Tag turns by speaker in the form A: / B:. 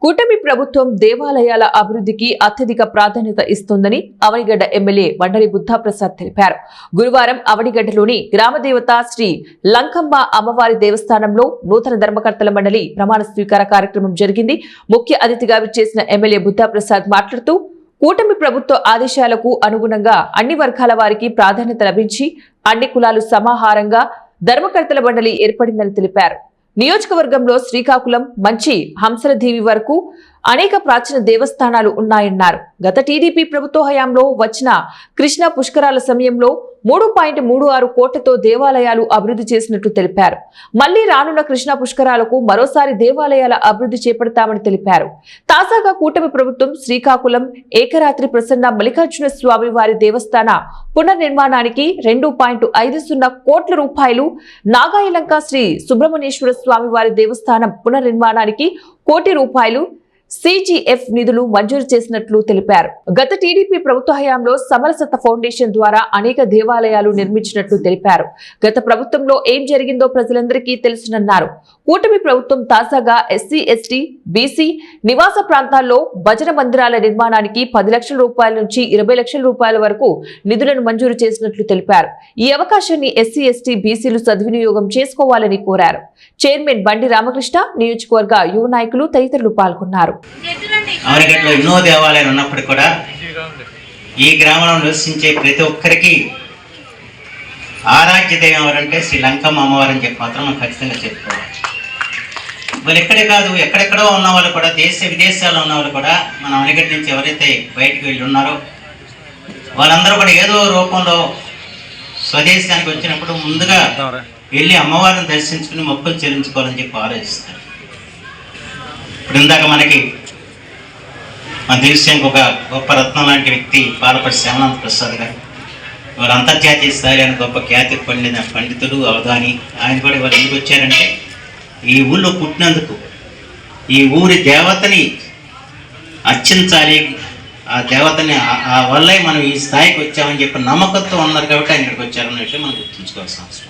A: కూటమి ప్రభుత్వం దేవాలయాల అభివృద్ధికి అత్యధిక ప్రాధాన్యత ఇస్తోందని అవనిగడ్డ ఎమ్మెల్యే మండలి బుద్ధాప్రసాద్ తెలిపారు. గురువారం అవనిగడ్డలోని గ్రామదేవత శ్రీ లంకమ్మ అమ్మవారి దేవస్థానంలో నూతన ధర్మకర్తల మండలి ప్రమాణ స్వీకార కార్యక్రమం జరిగింది. ముఖ్య అతిథిగా విచ్చేసిన ఎమ్మెల్యే బుద్ధాప్రసాద్ మాట్లాడుతూ కూటమి ప్రభుత్వ ఆదేశాలకు అనుగుణంగా అన్ని వర్గాల వారికి ప్రాధాన్యత లభించి అన్ని కులాలు సమాహారంగా ధర్మకర్తల మండలి ఏర్పడిందని తెలిపారు. నియోజకవర్గంలో శ్రీకాకుళం మంచి హంసలదేవి వరకు అనేక ప్రాచీన దేవస్థానాలు ఉన్నాయన్నారు. గత టీడీపీ ప్రభుత్వ హయాంలో వచ్చిన కృష్ణా పుష్కరాల సమయంలో 3.36 కోట్లతో దేవాలయాలు అభివృద్ధి చేసినట్లు తెలిపారు. మళ్లీ రానున్న కృష్ణా పుష్కరాలకు మరోసారి దేవాలయాల అభివృద్ధి చేపడతామని తెలిపారు. తాజాగా కూటమి ప్రభుత్వం శ్రీకాకుళం ఏకరాత్రి ప్రసన్న మల్లికార్జున స్వామి వారి దేవస్థాన పునర్నిర్మాణానికి 2.50 కోట్ల రూపాయలు, నాగాయలంక శ్రీ సుబ్రహ్మణ్యేశ్వర స్వామి వారి దేవస్థానం పునర్నిర్మాణానికి 1 కోటి రూపాయలు CGF నిధులు మంజూరు చేసినట్లు తెలిపారు. గత టీడీపీ ప్రభుత్వ హయాంలో సమరసత ఫౌండేషన్ ద్వారా అనేక దేవాలయాలు నిర్మించినట్లు తెలిపారు. గత ప్రభుత్వంలో ఏం జరిగిందో ప్రజలందరికీ తెలుసునన్నారు. కూటమి ప్రభుత్వం తాజాగా SC, ST, BC నివాస ప్రాంతాల్లో భజన మందిరాల నిర్మాణానికి 10 లక్షల రూపాయల నుంచి 20 లక్షల రూపాయల వరకు నిధులను మంజూరు చేసినట్లు తెలిపారు. ఈ అవకాశాన్ని SC, ST, BCలు సద్వినియోగం చేసుకోవాలని కోరారు. చైర్మన్ బండి రామకృష్ణ, నియోజకవర్గ యువ నాయకులు తదితరులు పాల్గొన్నారు.
B: అవనిగడ్డలో ఎన్నో దేవాలయాలు ఉన్నప్పటికీ కూడా ఈ గ్రామంలో నివసించే ప్రతి ఒక్కరికి ఆరాధ్య దైవం ఎవరంటే శ్రీ లంకమ్మ అమ్మవారు అని చెప్పి మాత్రం మనం ఖచ్చితంగా చెప్పుకోవాలి. వాళ్ళు ఇక్కడే కాదు, ఎక్కడెక్కడో ఉన్న వాళ్ళు కూడా, దేశ విదేశాల్లో ఉన్న వాళ్ళు కూడా మన అవనిగడ్డ నుంచి ఎవరైతే బయటకు వెళ్ళి ఉన్నారో వాళ్ళందరూ కూడా ఏదో రూపంలో స్వదేశానికి వచ్చినప్పుడు ముందుగా వెళ్ళి అమ్మవారిని దర్శించుకుని మొక్కులు చెల్లించుకోవాలని చెప్పి ఆలోచిస్తారు. ఇప్పుడు ఇందాక మన దేశానికి ఒక గొప్ప రత్నం లాంటి వ్యక్తి పాలపడి శ్యామనాథ్ ప్రసాద్ గారు, వాళ్ళు అంతర్జాతీయ స్థాయిలో గొప్ప ఖ్యాతి పొందిన పండితుడు, అవధాని. ఆయన కూడా వాళ్ళు ఎందుకు వచ్చారంటే ఈ ఊళ్ళో పుట్టినందుకు ఈ ఊరి దేవతని అర్చించాలి, ఆ దేవతని ఆ వల్లే మనం ఈ స్థాయికి వచ్చామని చెప్పి నమ్మకంతో ఉన్నారు కాబట్టి ఆయన ఇక్కడికి వచ్చారన్న విషయం మనం గుర్తుంచుకోవాల్సిన అవసరం.